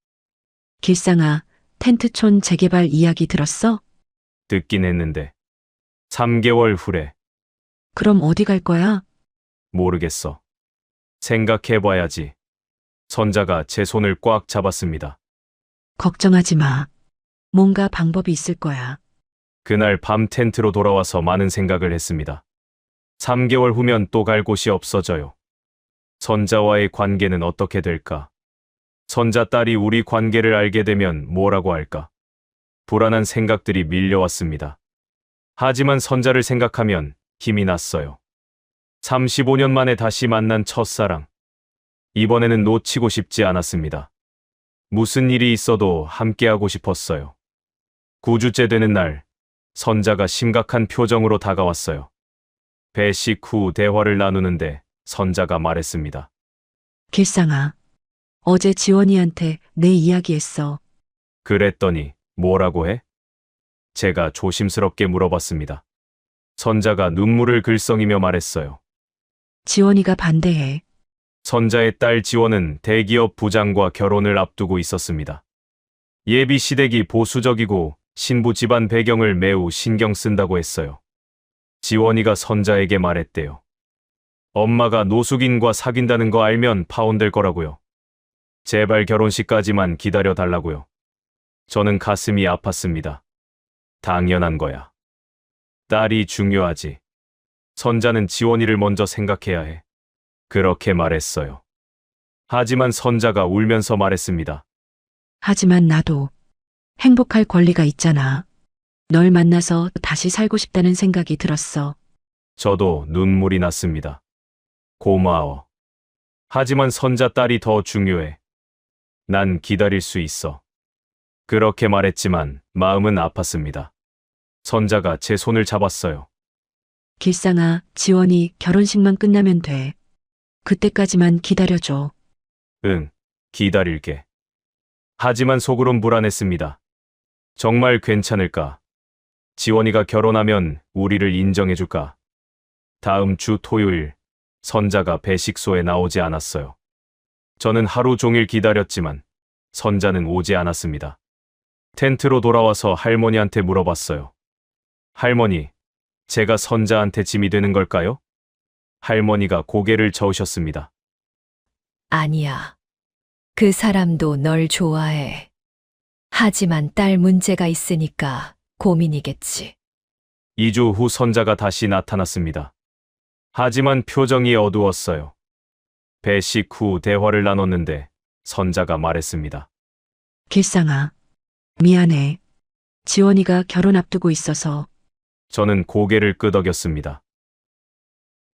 길상아, 텐트촌 재개발 이야기 들었어? 듣긴 했는데. 3개월 후래. 그럼 어디 갈 거야? 모르겠어. 생각해봐야지. 선자가 제 손을 꽉 잡았습니다. 걱정하지 마. 뭔가 방법이 있을 거야. 그날 밤 텐트로 돌아와서 많은 생각을 했습니다. 3개월 후면 또 갈 곳이 없어져요. 선자와의 관계는 어떻게 될까? 선자 딸이 우리 관계를 알게 되면 뭐라고 할까? 불안한 생각들이 밀려왔습니다. 하지만 선자를 생각하면 힘이 났어요. 35년 만에 다시 만난 첫사랑. 이번에는 놓치고 싶지 않았습니다. 무슨 일이 있어도 함께하고 싶었어요. 9주째 되는 날, 선자가 심각한 표정으로 다가왔어요. 배식 후 대화를 나누는데 선자가 말했습니다. 길상아, 어제 지원이한테 내 이야기했어. 그랬더니 뭐라고 해? 제가 조심스럽게 물어봤습니다. 선자가 눈물을 글썽이며 말했어요. 지원이가 반대해. 선자의 딸 지원은 대기업 부장과 결혼을 앞두고 있었습니다. 예비 시댁이 보수적이고 신부 집안 배경을 매우 신경 쓴다고 했어요. 지원이가 선자에게 말했대요. 엄마가 노숙인과 사귄다는 거 알면 파혼될 거라고요. 제발 결혼식까지만 기다려 달라고요. 저는 가슴이 아팠습니다. 당연한 거야. 딸이 중요하지. 선자는 지원이를 먼저 생각해야 해. 그렇게 말했어요. 하지만 선자가 울면서 말했습니다. 하지만 나도 행복할 권리가 있잖아. 널 만나서 다시 살고 싶다는 생각이 들었어. 저도 눈물이 났습니다. 고마워. 하지만 선자 딸이 더 중요해. 난 기다릴 수 있어. 그렇게 말했지만 마음은 아팠습니다. 선자가 제 손을 잡았어요. 길상아, 지원이 결혼식만 끝나면 돼. 그때까지만 기다려줘. 응, 기다릴게. 하지만 속으론 불안했습니다. 정말 괜찮을까? 지원이가 결혼하면 우리를 인정해줄까? 다음 주 토요일, 선자가 배식소에 나오지 않았어요. 저는 하루 종일 기다렸지만 선자는 오지 않았습니다. 텐트로 돌아와서 할머니한테 물어봤어요. 할머니, 제가 선자한테 짐이 되는 걸까요? 할머니가 고개를 저으셨습니다. 아니야. 그 사람도 널 좋아해. 하지만 딸 문제가 있으니까 고민이겠지. 2주 후 선자가 다시 나타났습니다. 하지만 표정이 어두웠어요. 배식 후 대화를 나눴는데 선자가 말했습니다. 길상아, 미안해. 지원이가 결혼 앞두고 있어서. 저는 고개를 끄덕였습니다.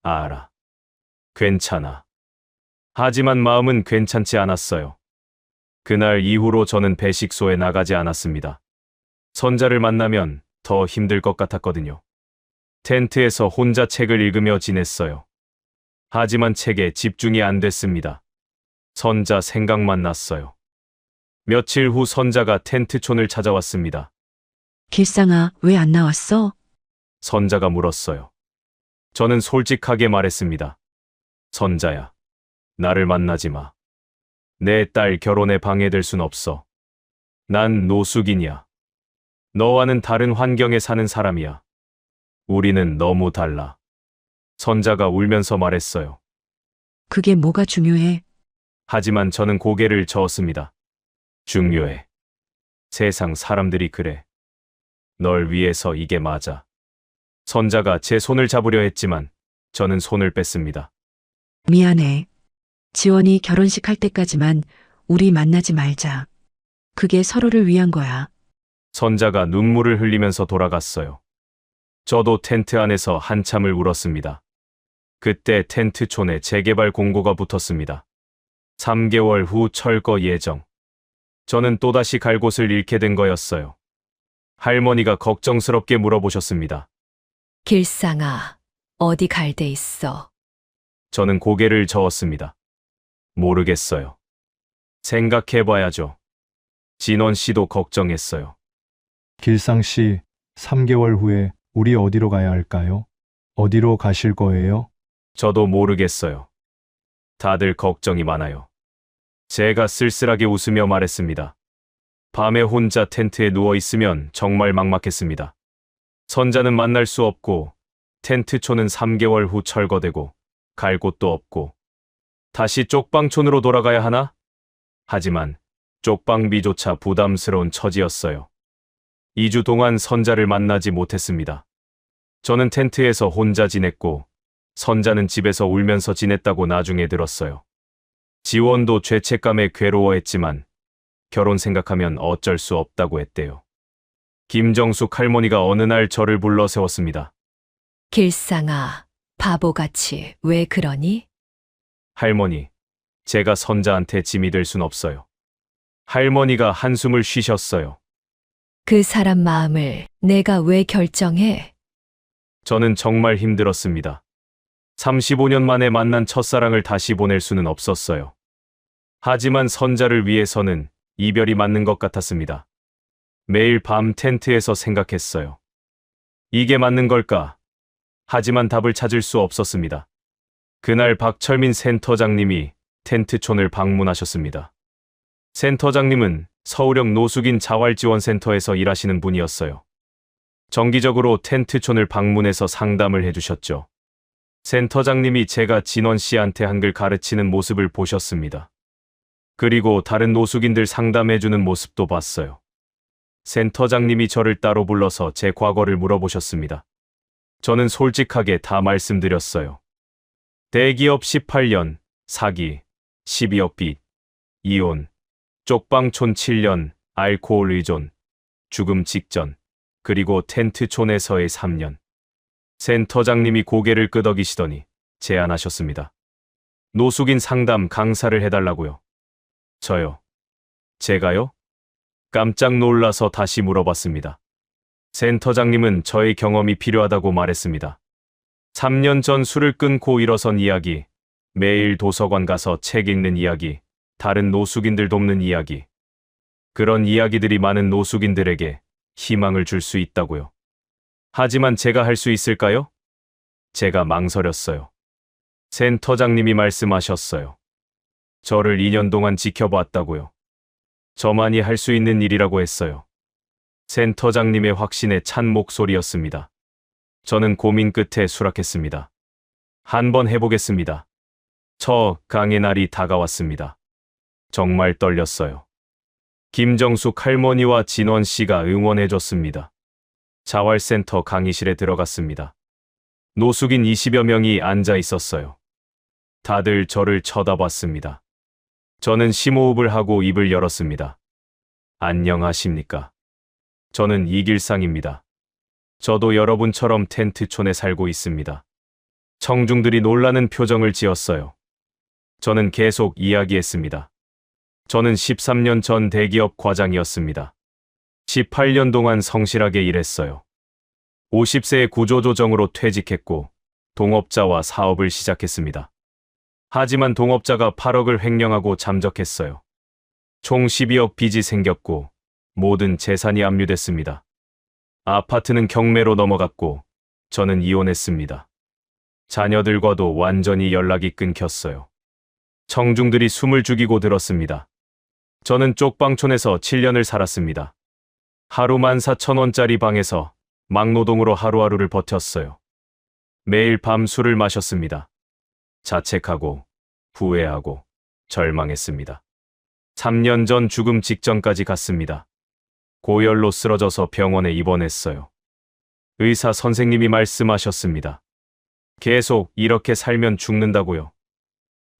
알아. 괜찮아. 하지만 마음은 괜찮지 않았어요. 그날 이후로 저는 배식소에 나가지 않았습니다. 선자를 만나면 더 힘들 것 같았거든요. 텐트에서 혼자 책을 읽으며 지냈어요. 하지만 책에 집중이 안 됐습니다. 선자 생각만 났어요. 며칠 후 선자가 텐트촌을 찾아왔습니다. 길상아, 왜 안 나왔어? 선자가 물었어요. 저는 솔직하게 말했습니다. 선자야, 나를 만나지 마. 내 딸 결혼에 방해될 순 없어. 난 노숙인이야. 너와는 다른 환경에 사는 사람이야. 우리는 너무 달라. 선자가 울면서 말했어요. 그게 뭐가 중요해? 하지만 저는 고개를 저었습니다. 중요해. 세상 사람들이 그래. 널 위해서 이게 맞아. 선자가 제 손을 잡으려 했지만 저는 손을 뺐습니다. 미안해. 지원이 결혼식 할 때까지만 우리 만나지 말자. 그게 서로를 위한 거야. 선자가 눈물을 흘리면서 돌아갔어요. 저도 텐트 안에서 한참을 울었습니다. 그때 텐트촌에 재개발 공고가 붙었습니다. 3개월 후 철거 예정. 저는 또다시 갈 곳을 잃게 된 거였어요. 할머니가 걱정스럽게 물어보셨습니다. 길상아, 어디 갈 데 있어? 저는 고개를 저었습니다. 모르겠어요. 생각해봐야죠. 진원 씨도 걱정했어요. 길상 씨, 3개월 후에 우리 어디로 가야 할까요? 어디로 가실 거예요? 저도 모르겠어요. 다들 걱정이 많아요. 제가 쓸쓸하게 웃으며 말했습니다. 밤에 혼자 텐트에 누워 있으면 정말 막막했습니다. 선자는 만날 수 없고, 텐트촌은 3개월 후 철거되고, 갈 곳도 없고, 다시 쪽방촌으로 돌아가야 하나? 하지만 쪽방비조차 부담스러운 처지였어요. 2주 동안 선자를 만나지 못했습니다. 저는 텐트에서 혼자 지냈고, 선자는 집에서 울면서 지냈다고 나중에 들었어요. 지원도 죄책감에 괴로워했지만 결혼 생각하면 어쩔 수 없다고 했대요. 김정숙 할머니가 어느 날 저를 불러 세웠습니다. 길상아, 바보같이 왜 그러니? 할머니, 제가 선자한테 짐이 될 순 없어요. 할머니가 한숨을 쉬셨어요. 그 사람 마음을 내가 왜 결정해? 저는 정말 힘들었습니다. 35년 만에 만난 첫사랑을 다시 보낼 수는 없었어요. 하지만 선자를 위해서는 이별이 맞는 것 같았습니다. 매일 밤 텐트에서 생각했어요. 이게 맞는 걸까? 하지만 답을 찾을 수 없었습니다. 그날 박철민 센터장님이 텐트촌을 방문하셨습니다. 센터장님은 서울역 노숙인 자활지원센터에서 일하시는 분이었어요. 정기적으로 텐트촌을 방문해서 상담을 해주셨죠. 센터장님이 제가 진원 씨한테 한글 가르치는 모습을 보셨습니다. 그리고 다른 노숙인들 상담해주는 모습도 봤어요. 센터장님이 저를 따로 불러서 제 과거를 물어보셨습니다. 저는 솔직하게 다 말씀드렸어요. 대기업 18년, 사기, 12억 빚, 이혼, 쪽방촌 7년, 알코올 의존, 죽음 직전, 그리고 텐트촌에서의 3년. 센터장님이 고개를 끄덕이시더니 제안하셨습니다. 노숙인 상담 강사를 해달라고요. 저요. 제가요? 깜짝 놀라서 다시 물어봤습니다. 센터장님은 저의 경험이 필요하다고 말했습니다. 3년 전 술을 끊고 일어선 이야기, 매일 도서관 가서 책 읽는 이야기, 다른 노숙인들 돕는 이야기. 그런 이야기들이 많은 노숙인들에게 희망을 줄 수 있다고요. 하지만 제가 할 수 있을까요? 제가 망설였어요. 센터장님이 말씀하셨어요. 저를 2년 동안 지켜봤다고요. 저만이 할 수 있는 일이라고 했어요. 센터장님의 확신에 찬 목소리였습니다. 저는 고민 끝에 수락했습니다. 한번 해보겠습니다. 저 강의 날이 다가왔습니다. 정말 떨렸어요. 김정숙 할머니와 진원 씨가 응원해줬습니다. 자활센터 강의실에 들어갔습니다. 노숙인 20여 명이 앉아 있었어요. 다들 저를 쳐다봤습니다. 저는 심호흡을 하고 입을 열었습니다. 안녕하십니까? 저는 이길상입니다. 저도 여러분처럼 텐트촌에 살고 있습니다. 청중들이 놀라는 표정을 지었어요. 저는 계속 이야기했습니다. 저는 13년 전 대기업 과장이었습니다. 18년 동안 성실하게 일했어요. 50세에 구조조정으로 퇴직했고 동업자와 사업을 시작했습니다. 하지만 동업자가 8억을 횡령하고 잠적했어요. 총 12억 빚이 생겼고 모든 재산이 압류됐습니다. 아파트는 경매로 넘어갔고 저는 이혼했습니다. 자녀들과도 완전히 연락이 끊겼어요. 청중들이 숨을 죽이고 들었습니다. 저는 쪽방촌에서 7년을 살았습니다. 하루 14,000원짜리 방에서 막노동으로 하루하루를 버텼어요. 매일 밤 술을 마셨습니다. 자책하고 후회하고 절망했습니다. 3년 전 죽음 직전까지 갔습니다. 고열로 쓰러져서 병원에 입원했어요. 의사 선생님이 말씀하셨습니다. 계속 이렇게 살면 죽는다고요.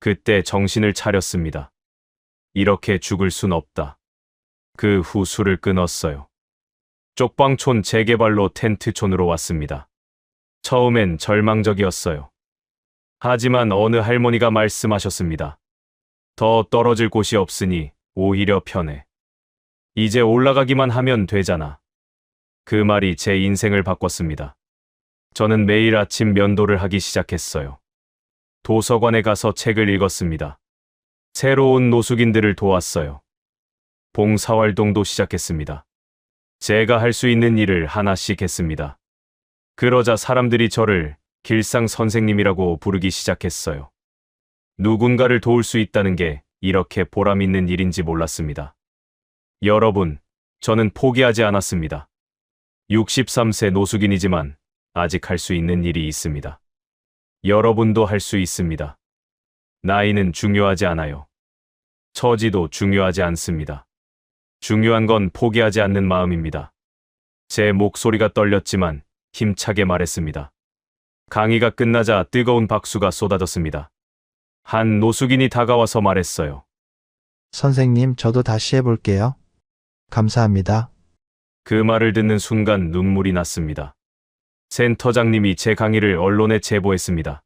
그때 정신을 차렸습니다. 이렇게 죽을 순 없다. 그 후 술을 끊었어요. 쪽방촌 재개발로 텐트촌으로 왔습니다. 처음엔 절망적이었어요. 하지만 어느 할머니가 말씀하셨습니다. 더 떨어질 곳이 없으니 오히려 편해. 이제 올라가기만 하면 되잖아. 그 말이 제 인생을 바꿨습니다. 저는 매일 아침 면도를 하기 시작했어요. 도서관에 가서 책을 읽었습니다. 새로운 노숙인들을 도왔어요. 봉사활동도 시작했습니다. 제가 할 수 있는 일을 하나씩 했습니다. 그러자 사람들이 저를 길상 선생님이라고 부르기 시작했어요. 누군가를 도울 수 있다는 게 이렇게 보람 있는 일인지 몰랐습니다. 여러분, 저는 포기하지 않았습니다. 63세 노숙인이지만 아직 할 수 있는 일이 있습니다. 여러분도 할 수 있습니다. 나이는 중요하지 않아요. 처지도 중요하지 않습니다. 중요한 건 포기하지 않는 마음입니다. 제 목소리가 떨렸지만 힘차게 말했습니다. 강의가 끝나자 뜨거운 박수가 쏟아졌습니다. 한 노숙인이 다가와서 말했어요. 선생님, 저도 다시 해볼게요. 감사합니다. 그 말을 듣는 순간 눈물이 났습니다. 센터장님이 제 강의를 언론에 제보했습니다.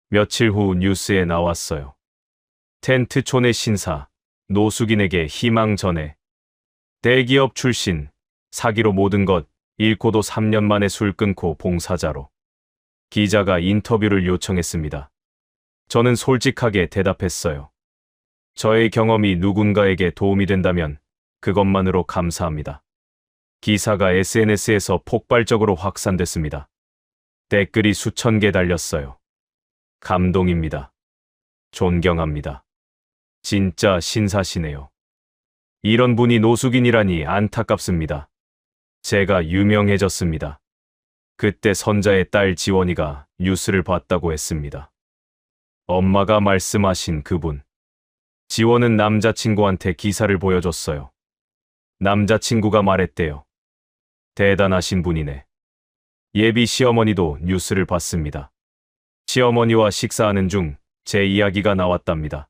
며칠 후 뉴스에 나왔어요. 텐트촌의 신사, 노숙인에게 희망 전해. 대기업 출신, 사기로 모든 것, 잃고도 3년 만에 술 끊고 봉사자로. 기자가 인터뷰를 요청했습니다. 저는 솔직하게 대답했어요. 저의 경험이 누군가에게 도움이 된다면 그것만으로 감사합니다. 기사가 SNS에서 폭발적으로 확산됐습니다. 댓글이 수천 개 달렸어요. 감동입니다. 존경합니다. 진짜 신사시네요. 이런 분이 노숙인이라니 안타깝습니다. 제가 유명해졌습니다. 그때 선자의 딸 지원이가 뉴스를 봤다고 했습니다. 엄마가 말씀하신 그분. 지원은 남자친구한테 기사를 보여줬어요. 남자친구가 말했대요. 대단하신 분이네. 예비 시어머니도 뉴스를 봤습니다. 시어머니와 식사하는 중 제 이야기가 나왔답니다.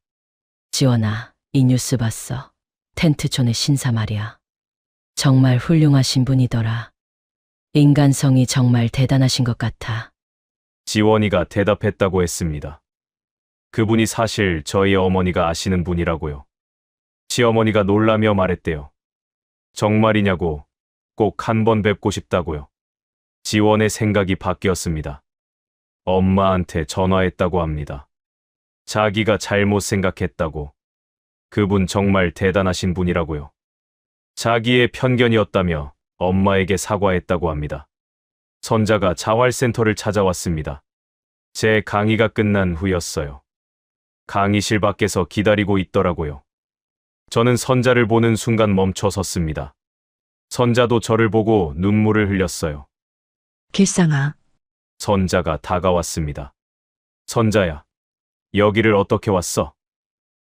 지원아, 이 뉴스 봤어. 텐트촌의 신사 말이야. 정말 훌륭하신 분이더라. 인간성이 정말 대단하신 것 같아. 지원이가 대답했다고 했습니다. 그분이 사실 저희 어머니가 아시는 분이라고요. 시어머니가 놀라며 말했대요. 정말이냐고, 꼭 한번 뵙고 싶다고요. 지원의 생각이 바뀌었습니다. 엄마한테 전화했다고 합니다. 자기가 잘못 생각했다고. 그분 정말 대단하신 분이라고요. 자기의 편견이었다며 엄마에게 사과했다고 합니다. 선자가 자활센터를 찾아왔습니다. 제 강의가 끝난 후였어요. 강의실 밖에서 기다리고 있더라고요. 저는 선자를 보는 순간 멈춰 섰습니다. 선자도 저를 보고 눈물을 흘렸어요. 길상아, 선자가 다가왔습니다. 선자야, 여기를 어떻게 왔어?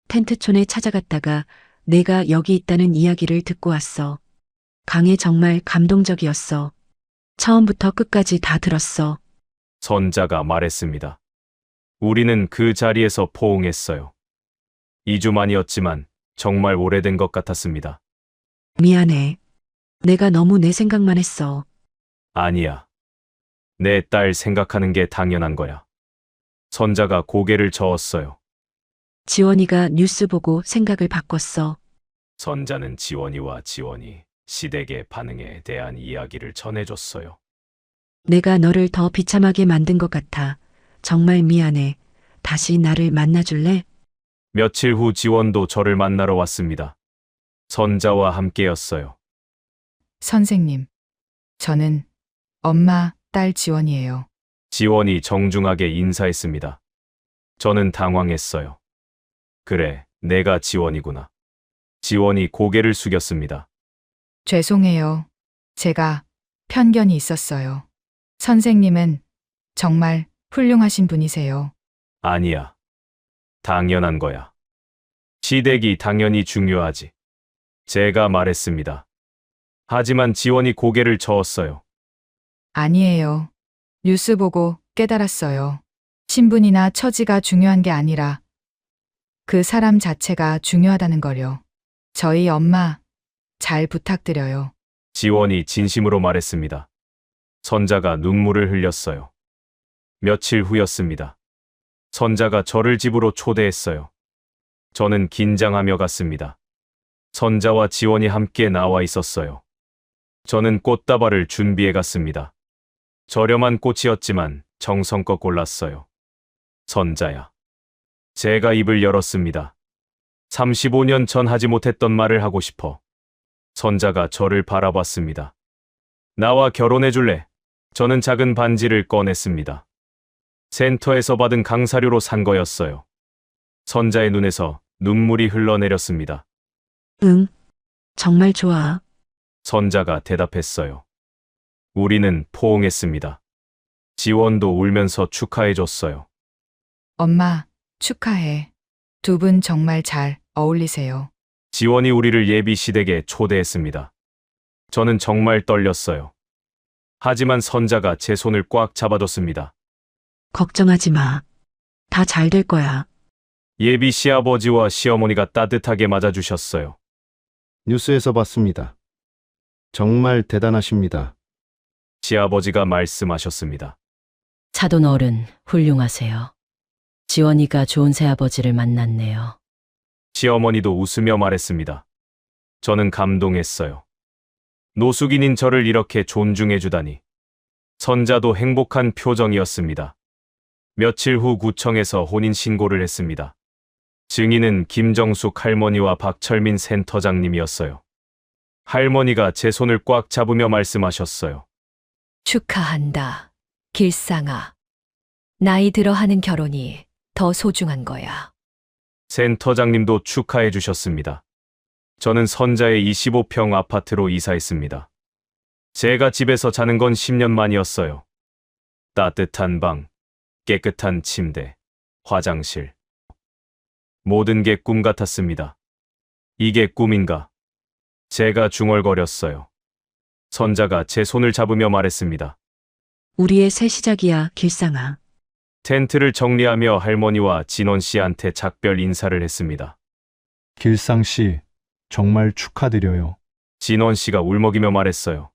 텐트촌에 찾아갔다가 내가 여기 있다는 이야기를 듣고 왔어. 강해 정말 감동적이었어. 처음부터 끝까지 다 들었어. 선자가 말했습니다. 우리는 그 자리에서 포옹했어요. 2주 만이었지만 정말 오래된 것 같았습니다. 미안해. 내가 너무 내 생각만 했어. 아니야. 내 딸 생각하는 게 당연한 거야. 선자가 고개를 저었어요. 지원이가 뉴스 보고 생각을 바꿨어. 선자는 지원이와 지원이 시댁의 반응에 대한 이야기를 전해줬어요. 내가 너를 더 비참하게 만든 것 같아. 정말 미안해. 다시 나를 만나줄래? 며칠 후 지원도 저를 만나러 왔습니다. 선자와 함께였어요. 선생님, 저는 엄마, 딸 지원이에요. 지원이 정중하게 인사했습니다. 저는 당황했어요. 그래, 내가 지원이구나. 지원이 고개를 숙였습니다. 죄송해요. 제가 편견이 있었어요. 선생님은 정말 훌륭하신 분이세요. 아니야. 당연한 거야. 시댁이 당연히 중요하지. 제가 말했습니다. 하지만 지원이 고개를 저었어요. 아니에요. 뉴스 보고 깨달았어요. 신분이나 처지가 중요한 게 아니라 그 사람 자체가 중요하다는 걸요. 저희 엄마 잘 부탁드려요. 지원이 진심으로 말했습니다. 선자가 눈물을 흘렸어요. 며칠 후였습니다. 선자가 저를 집으로 초대했어요. 저는 긴장하며 갔습니다. 선자와 지원이 함께 나와 있었어요. 저는 꽃다발을 준비해 갔습니다. 저렴한 꽃이었지만 정성껏 골랐어요. 선자야. 제가 입을 열었습니다. 35년 전 하지 못했던 말을 하고 싶어. 선자가 저를 바라봤습니다. 나와 결혼해 줄래? 저는 작은 반지를 꺼냈습니다. 센터에서 받은 강사료로 산 거였어요. 선자의 눈에서 눈물이 흘러내렸습니다. 응, 정말 좋아. 선자가 대답했어요. 우리는 포옹했습니다. 지원도 울면서 축하해줬어요. 엄마, 축하해. 두 분 정말 잘 어울리세요. 지원이 우리를 예비 시댁에 초대했습니다. 저는 정말 떨렸어요. 하지만 선자가 제 손을 꽉 잡아줬습니다. 걱정하지 마. 다 잘 될 거야. 예비 시아버지와 시어머니가 따뜻하게 맞아주셨어요. 뉴스에서 봤습니다. 정말 대단하십니다. 시아버지가 말씀하셨습니다. 차돈 어른, 훌륭하세요. 지원이가 좋은 새아버지를 만났네요. 시어머니도 웃으며 말했습니다. 저는 감동했어요. 노숙인인 저를 이렇게 존중해주다니. 선자도 행복한 표정이었습니다. 며칠 후 구청에서 혼인신고를 했습니다. 증인은 김정숙 할머니와 박철민 센터장님이었어요. 할머니가 제 손을 꽉 잡으며 말씀하셨어요. 축하한다. 길상아. 나이 들어 하는 결혼이 더 소중한 거야. 센터장님도 축하해 주셨습니다. 저는 선자의 25평 아파트로 이사했습니다. 제가 집에서 자는 건 10년 만이었어요. 따뜻한 방, 깨끗한 침대, 화장실. 모든 게 꿈 같았습니다. 이게 꿈인가? 제가 중얼거렸어요. 선자가 제 손을 잡으며 말했습니다. 우리의 새 시작이야, 길상아. 텐트를 정리하며 할머니와 진원 씨한테 작별 인사를 했습니다. 길상 씨, 정말 축하드려요. 진원 씨가 울먹이며 말했어요.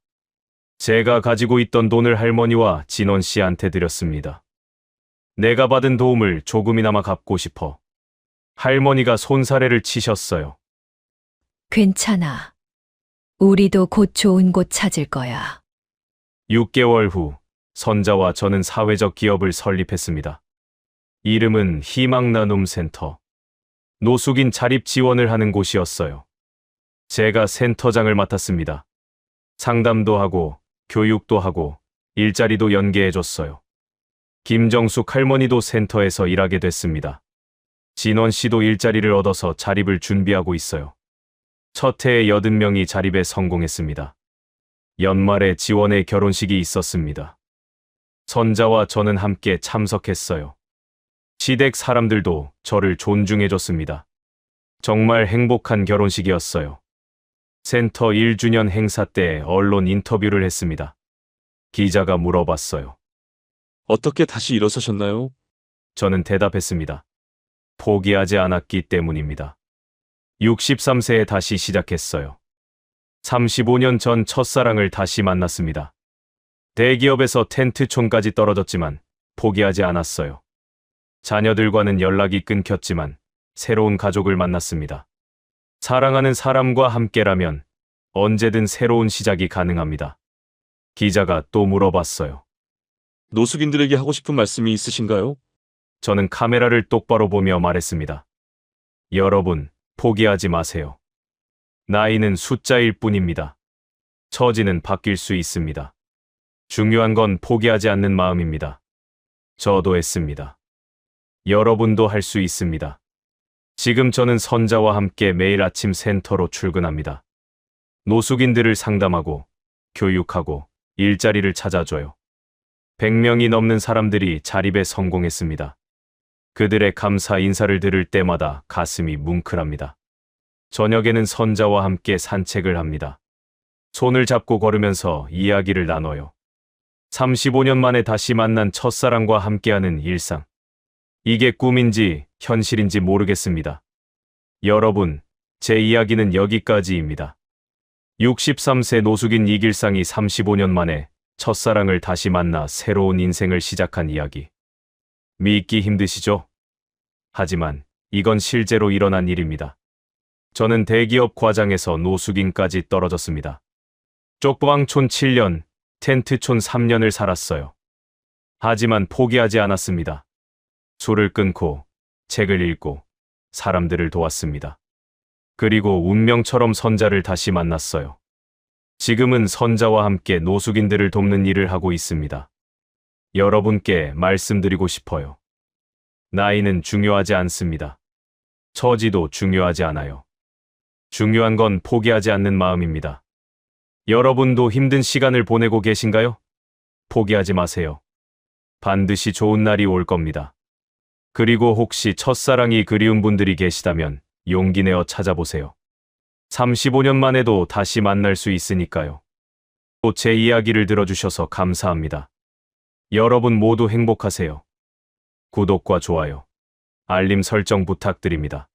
제가 가지고 있던 돈을 할머니와 진원 씨한테 드렸습니다. 내가 받은 도움을 조금이나마 갚고 싶어. 할머니가 손사래를 치셨어요. 괜찮아. 우리도 곧 좋은 곳 찾을 거야. 6개월 후 선자와 저는 사회적 기업을 설립했습니다. 이름은 희망나눔센터. 노숙인 자립 지원을 하는 곳이었어요. 제가 센터장을 맡았습니다. 상담도 하고 교육도 하고 일자리도 연계해줬어요. 김정숙 할머니도 센터에서 일하게 됐습니다. 진원 씨도 일자리를 얻어서 자립을 준비하고 있어요. 첫 해에 80명이 자립에 성공했습니다. 연말에 지원의 결혼식이 있었습니다. 선자와 저는 함께 참석했어요. 시댁 사람들도 저를 존중해줬습니다. 정말 행복한 결혼식이었어요. 센터 1주년 행사 때 언론 인터뷰를 했습니다. 기자가 물어봤어요. 어떻게 다시 일어서셨나요? 저는 대답했습니다. 포기하지 않았기 때문입니다. 63세에 다시 시작했어요. 35년 전 첫사랑을 다시 만났습니다. 대기업에서 텐트촌까지 떨어졌지만 포기하지 않았어요. 자녀들과는 연락이 끊겼지만 새로운 가족을 만났습니다. 사랑하는 사람과 함께라면 언제든 새로운 시작이 가능합니다. 기자가 또 물어봤어요. 노숙인들에게 하고 싶은 말씀이 있으신가요? 저는 카메라를 똑바로 보며 말했습니다. 여러분, 포기하지 마세요. 나이는 숫자일 뿐입니다. 처지는 바뀔 수 있습니다. 중요한 건 포기하지 않는 마음입니다. 저도 했습니다. 여러분도 할 수 있습니다. 지금 저는 선자와 함께 매일 아침 센터로 출근합니다. 노숙인들을 상담하고 교육하고 일자리를 찾아줘요. 100명이 넘는 사람들이 자립에 성공했습니다. 그들의 감사 인사를 들을 때마다 가슴이 뭉클합니다. 저녁에는 선자와 함께 산책을 합니다. 손을 잡고 걸으면서 이야기를 나눠요. 35년 만에 다시 만난 첫사랑과 함께하는 일상. 이게 꿈인지 현실인지 모르겠습니다. 여러분, 제 이야기는 여기까지입니다. 63세 노숙인 이길상이 35년 만에 첫사랑을 다시 만나 새로운 인생을 시작한 이야기. 믿기 힘드시죠? 하지만 이건 실제로 일어난 일입니다. 저는 대기업 과장에서 노숙인까지 떨어졌습니다. 쪽방촌 7년, 텐트촌 3년을 살았어요. 하지만 포기하지 않았습니다. 술을 끊고 책을 읽고 사람들을 도왔습니다. 그리고 운명처럼 선자를 다시 만났어요. 지금은 선자와 함께 노숙인들을 돕는 일을 하고 있습니다. 여러분께 말씀드리고 싶어요. 나이는 중요하지 않습니다. 처지도 중요하지 않아요. 중요한 건 포기하지 않는 마음입니다. 여러분도 힘든 시간을 보내고 계신가요? 포기하지 마세요. 반드시 좋은 날이 올 겁니다. 그리고 혹시 첫사랑이 그리운 분들이 계시다면 용기 내어 찾아보세요. 35년 만에도 다시 만날 수 있으니까요. 또 제 이야기를 들어주셔서 감사합니다. 여러분 모두 행복하세요. 구독과 좋아요, 알림 설정 부탁드립니다.